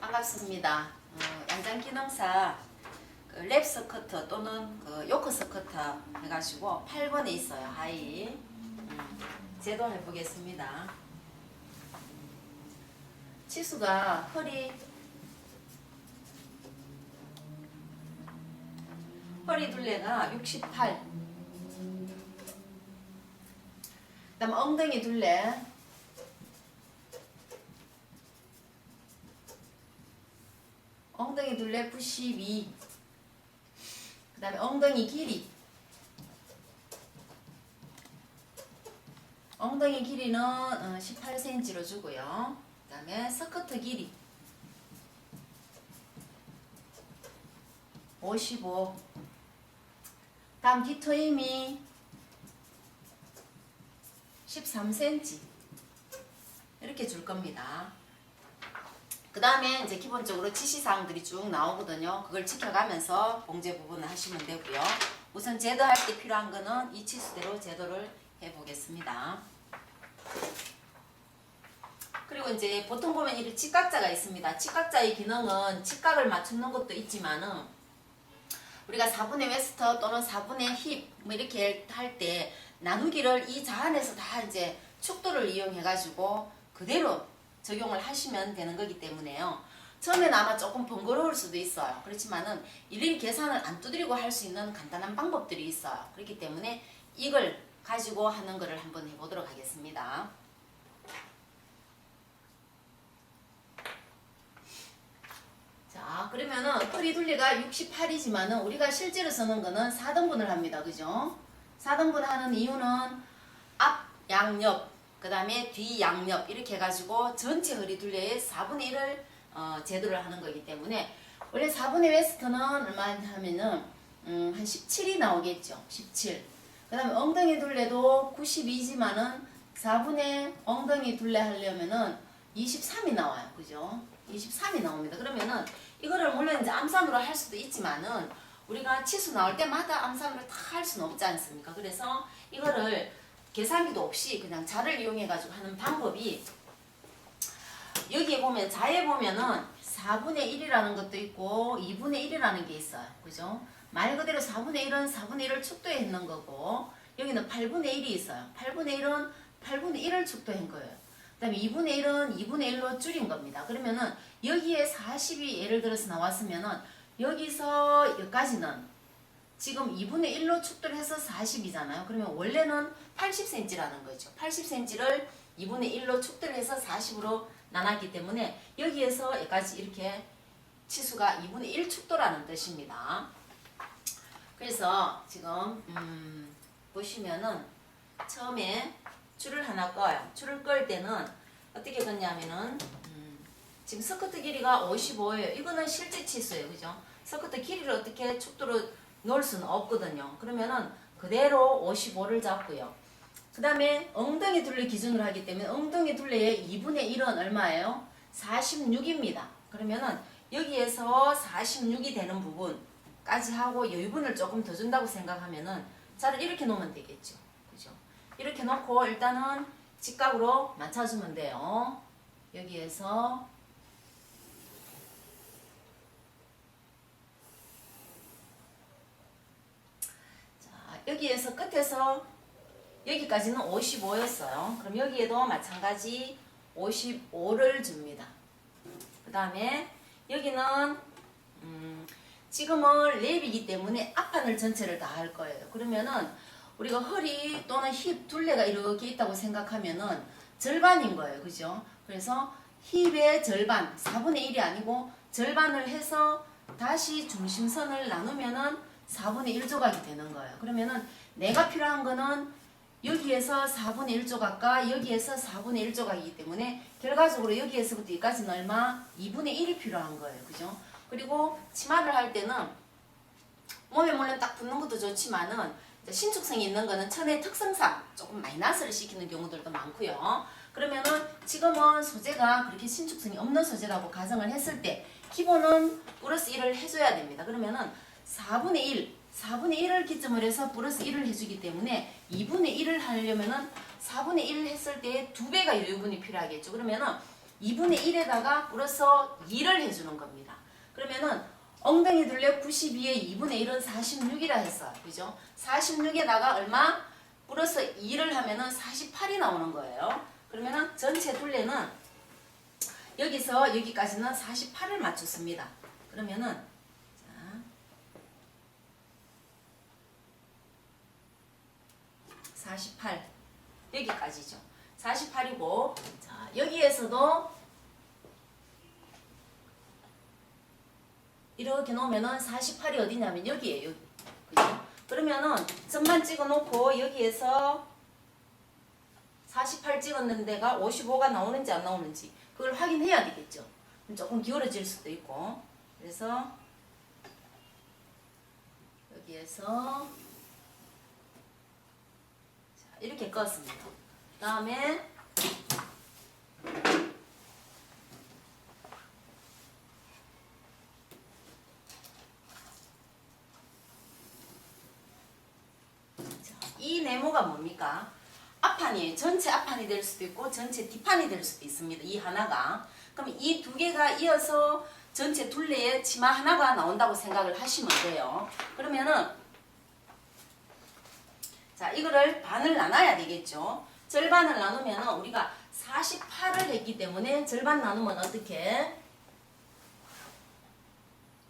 반갑습니다. 양장기능사 랩 스커트 또는 요크 스커트 해가지고 8번에 있어요. 하이. 제도 해보겠습니다. 치수가 허리 둘레가 68. 그 다음 엉덩이 둘레 엉덩이 둘레 92. 그 다음에 엉덩이 길이 엉덩이 길이는 18cm로 주고요. 그 다음에 스커트 길이 55. 다음 뒤트임이 13cm 이렇게 줄 겁니다. 그 다음에 이제 기본적으로 지시사항들이 쭉 나오거든요. 그걸 지켜가면서 봉제 부분을 하시면 되고요. 우선 제도할 때 필요한 거는 이 치수대로 제도를 해보겠습니다. 그리고 이제 보통 보면 이렇게 직각자가 있습니다. 직각자의 기능은 직각을 맞추는 것도 있지만은 우리가 4분의 웨스트 또는 4분의 힙 뭐 이렇게 할 때 나누기를 이 자 안에서 다 이제 축도를 이용해 가지고 그대로 적용을 하시면 되는 거기 때문에요. 처음에는 아마 조금 번거로울 수도 있어요. 그렇지만은 일일이 계산을 안 두드리고 할 수 있는 간단한 방법들이 있어요. 그렇기 때문에 이걸 가지고 하는 거를 한번 해보도록 하겠습니다. 자, 그러면은 허리 둘레가 68이지만은 우리가 실제로 쓰는 거는 4등분을 합니다. 그죠? 4등분 하는 이유는 앞, 양옆, 그 다음에 뒤, 양옆 이렇게 해가지고 전체 허리 둘레의 4분의 1을 제도를 하는 거기 때문에 원래 4분의 웨스트는 얼마 하면은 한 17이 나오겠죠. 17. 그 다음에 엉덩이 둘레도 92지만은 4분의 엉덩이 둘레 하려면은 23이 나와요. 그죠? 23이 나옵니다. 그러면은 이거를 물론 이제 암산으로 할 수도 있지만은 우리가 치수 나올 때마다 암산으로 다 할 수는 없지 않습니까? 그래서 이거를 계산기도 없이 그냥 자를 이용해 가지고 하는 방법이 여기에 보면 자에 보면은 4분의 1이라는 것도 있고 2분의 1이라는 게 있어요. 그죠? 말 그대로 4분의 1은 4분의 1을 축도해 있는 거고 여기는 8분의 1이 있어요. 8분의 1은 8분의 1을 축도한 거예요. 그 다음에 2분의 1은 2분의 1로 줄인 겁니다. 그러면은 여기에 40이 예를 들어서 나왔으면은 여기서 여기까지는 지금 2분의 1로 축도를 해서 40이잖아요. 그러면 원래는 80cm라는 거죠. 80cm를 2분의 1로 축도를 해서 40으로 나눴기 때문에 여기에서 여기까지 이렇게 치수가 2분의 1 축도라는 뜻입니다. 그래서 지금 보시면은 처음에 줄을 하나 꺼요. 줄을 끌 때는 어떻게 긋냐면은 지금 스커트 길이가 55예요. 이거는 실제 치수예요. 그죠? 스커트 길이를 어떻게 축도로 놓을 수는 없거든요. 그러면은 그대로 55를 잡고요. 그 다음에 엉덩이 둘레 기준으로 하기 때문에 엉덩이 둘레의 2분의 1은 얼마예요? 46입니다. 그러면은 여기에서 46이 되는 부분까지 하고 여유분을 조금 더 준다고 생각하면은 자를 이렇게 놓으면 되겠죠. 그죠? 이렇게 놓고 일단은 직각으로 맞춰주면 돼요. 여기에서 여기에서 끝에서 여기까지는 55였어요. 그럼 여기에도 마찬가지 55를 줍니다. 그 다음에 여기는 지금은 랩이기 때문에 앞판을 전체를 다 할 거예요. 그러면은 우리가 허리 또는 힙 둘레가 이렇게 있다고 생각하면은 절반인 거예요. 그죠? 그래서 힙의 절반, 4분의 1이 아니고 절반을 해서 다시 중심선을 나누면은 4분의 1조각이 되는 거예요. 그러면은 내가 필요한 거는 여기에서 4분의 1조각과 여기에서 4분의 1조각이기 때문에 결과적으로 여기에서부터 여기까지는 얼마? 2분의 1이 필요한 거예요. 그죠? 그리고 치마를 할 때는 몸에 물론 딱 붙는 것도 좋지만은 신축성이 있는 거는 천의 특성상 조금 마이너스를 시키는 경우들도 많고요. 그러면은 지금은 소재가 그렇게 신축성이 없는 소재라고 가정을 했을 때 기본은 플러스 1을 해줘야 됩니다. 그러면은 4분의 1을 기점으로 해서 플러스 1을 해주기 때문에 2분의 1을 하려면은 4분의 1을 했을 때 2배가 여유분이 필요하겠죠. 그러면은 2분의 1에다가 플러스 2를 해주는 겁니다. 그러면은 엉덩이 둘레 92에 2분의 1은 46이라 했어요. 그죠? 46에다가 얼마? 플러스 2를 하면은 48이 나오는 거예요. 그러면은 전체 둘레는 여기서 여기까지는 48을 맞췄습니다. 그러면은 자, 48 여기까지죠. 48이고 자, 여기에서도 이렇게 놓으면은 48이 어디냐면 여기에요. 여기. 그죠? 그러면은 점만 찍어 놓고 여기에서 48 찍었는 데가 55가 나오는지 안 나오는지 그걸 확인해야 되겠죠. 조금 기울어질 수도 있고. 그래서 여기에서 자, 이렇게 껐습니다. 그 다음에 이 네모가 뭡니까? 앞판이에요. 전체 앞판이 될 수도 있고 전체 뒷판이 될 수도 있습니다. 이 하나가. 그럼 이 두 개가 이어서 전체 둘레에 치마 하나가 나온다고 생각을 하시면 돼요. 그러면은 자 이거를 반을 나눠야 되겠죠. 절반을 나누면 우리가 48을 했기 때문에 절반 나누면 어떻게?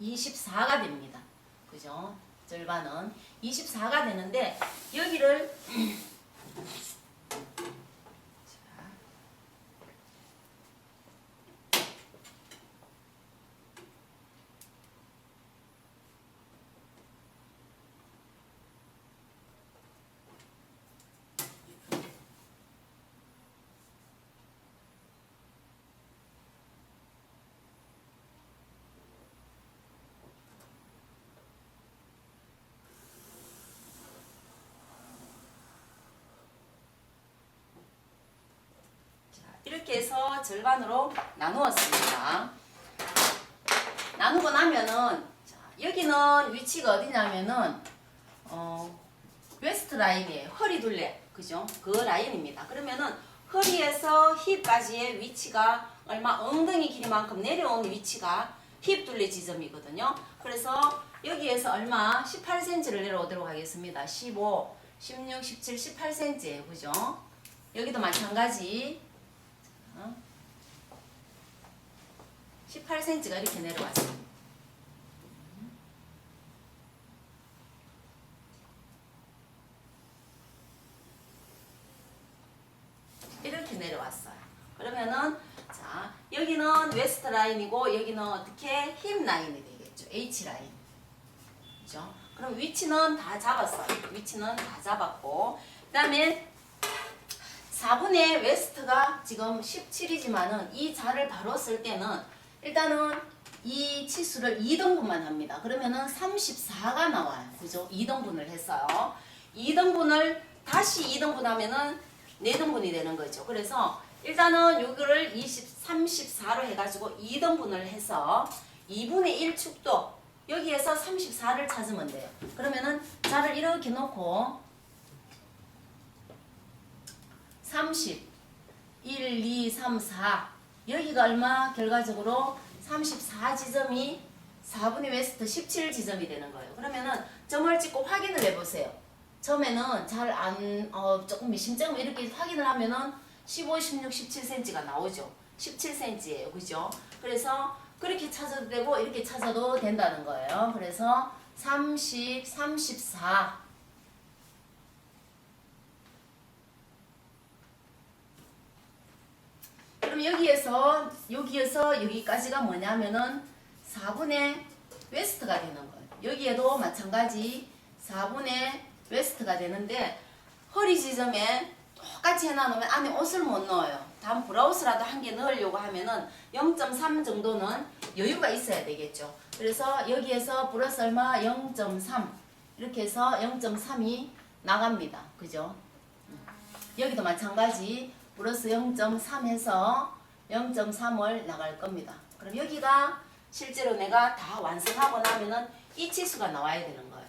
24가 됩니다. 그죠? 절반은 24가 되는데 여기를 이렇게 해서 절반으로 나누었습니다. 나누고 나면은 자, 여기는 위치가 어디냐면은 웨스트 라인이에요. 허리 둘레. 그죠? 그 라인입니다. 그러면은 허리에서 힙까지의 위치가 얼마 엉덩이 길이만큼 내려온 위치가 힙 둘레 지점이거든요. 그래서 여기에서 얼마 18cm를 내려오도록 하겠습니다. 15, 16, 17, 18cm예요. 그죠? 여기도 마찬가지 18cm가 이렇게 내려왔어요. 이렇게 내려왔어요. 그러면은 자 여기는 웨스트 라인이고 여기는 어떻게 힙 라인이 되겠죠. H 라인. 그죠? 그럼 위치는 다 잡았어요. 위치는 다 잡았고 그다음에 4분의 웨스트가 지금 17이지만은 이 자를 바로 쓸 때는 일단은 이 치수를 2등분만 합니다. 그러면은 34가 나와요. 그죠? 2등분을 했어요. 2등분을 다시 2등분 하면은 4등분이 되는 거죠. 그래서 일단은 여기를 34로 해가지고 2등분을 해서 2분의 1 축도 여기에서 34를 찾으면 돼요. 그러면은 자를 이렇게 놓고 30, 1, 2, 3, 4 여기가 얼마? 결과적으로 34지점이 4분의 웨스트 17지점이 되는 거예요. 그러면은 점을 찍고 확인을 해보세요. 처음에는 잘 안, 조금 미심쩍으면 이렇게 확인을 하면은 15, 16, 17cm가 나오죠. 17cm예요. 그죠? 그래서 그렇게 찾아도 되고 이렇게 찾아도 된다는 거예요. 그래서 30, 34 그럼 여기에서 여기까지가 뭐냐면은 4분의 웨스트가 되는 거예요. 여기에도 마찬가지 4분의 웨스트가 되는데 허리 지점에 똑같이 해놔놓으면 안에 옷을 못 넣어요. 다음 브라우스라도 한 개 넣으려고 하면은 0.3 정도는 여유가 있어야 되겠죠. 그래서 여기에서 플러스 얼마? 0.3 이렇게 해서 0.3이 나갑니다. 그죠? 여기도 마찬가지 플러스 0.3 해서 0.3을 나갈 겁니다. 그럼 여기가 실제로 내가 다 완성하고 나면은 이 치수가 나와야 되는 거예요.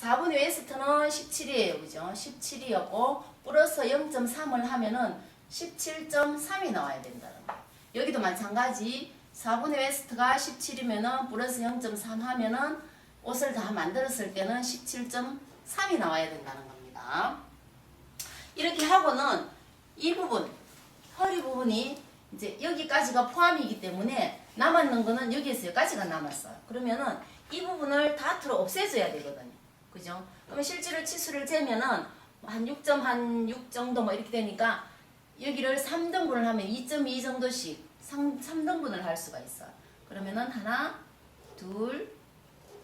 4분의 웨스트는 17이에요. 그죠? 17이었고 플러스 0.3을 하면은 17.3이 나와야 된다는 거예요. 여기도 마찬가지 4분의 웨스트가 17이면은 플러스 0.3 하면은 옷을 다 만들었을 때는 17.3이 나와야 된다는 겁니다. 이렇게 하고는 이 부분, 허리 부분이 이제 여기까지가 포함이기 때문에 남았는 거는 여기에서 여기까지가 남았어요. 그러면은 이 부분을 다 틀어 없애줘야 되거든요. 그죠? 그러면 실제로 치수를 재면은 한 6.6 정도 뭐 이렇게 되니까 여기를 3등분을 하면 2.2 정도씩 3등분을 할 수가 있어요. 그러면은 하나, 둘,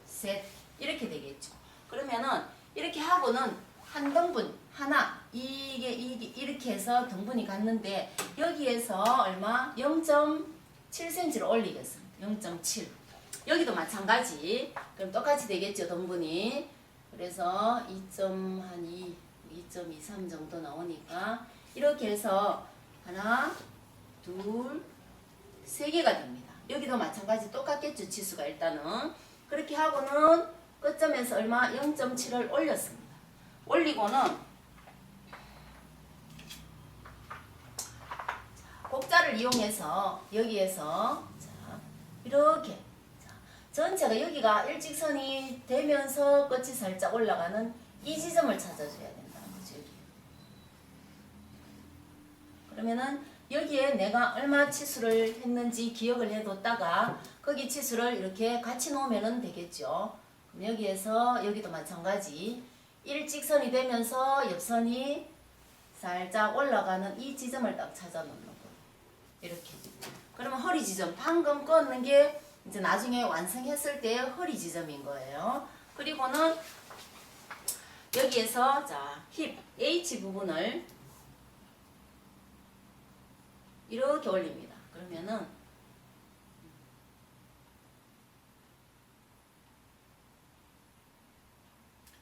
셋 이렇게 되겠죠. 그러면은 이렇게 하고는 한 등분 하나 이게 이렇게 해서 등분이 갔는데 여기에서 얼마 0.7cm를 올리겠습니다. 0.7 여기도 마찬가지. 그럼 똑같이 되겠죠 등분이. 그래서 2.23 정도 나오니까 이렇게 해서 하나, 둘, 세 개가 됩니다. 여기도 마찬가지 똑같겠죠 치수가 일단은. 그렇게 하고는 끝점에서 얼마 0.7을 올렸습니다. 올리고는 곡자를 이용해서 여기에서 자, 이렇게 자, 전체가 여기가 일직선이 되면서 끝이 살짝 올라가는 이 지점을 찾아줘야 된다는 거죠. 여기. 그러면은 여기에 내가 얼마 치수를 했는지 기억을 해뒀다가 거기 치수를 이렇게 같이 놓으면 되겠죠. 그럼 여기에서 여기도 마찬가지 일직선이 되면서 옆선이 살짝 올라가는 이 지점을 딱 찾아 놓는 거예요. 이렇게. 그러면 허리 지점 방금 꽂는 게 이제 나중에 완성했을 때의 허리 지점인 거예요. 그리고는 여기에서 자 힙 H 부분을 이렇게 올립니다. 그러면은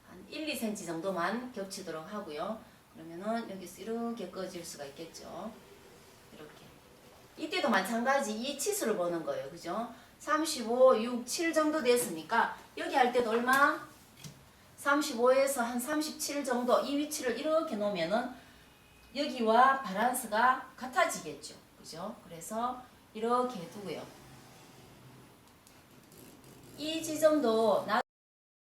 한 1, 2cm 정도만 겹치도록 하고요. 그러면은 여기서 이렇게 꺼질 수가 있겠죠. 이렇게. 이때도 마찬가지 이 치수를 보는 거예요. 그죠? 35, 6, 7 정도 됐으니까 여기 할 때도 얼마? 35에서 한 37 정도 이 위치를 이렇게 놓으면은 여기와 밸런스가 같아지겠죠. 그죠? 그래서 이렇게 두고요. 이 지점도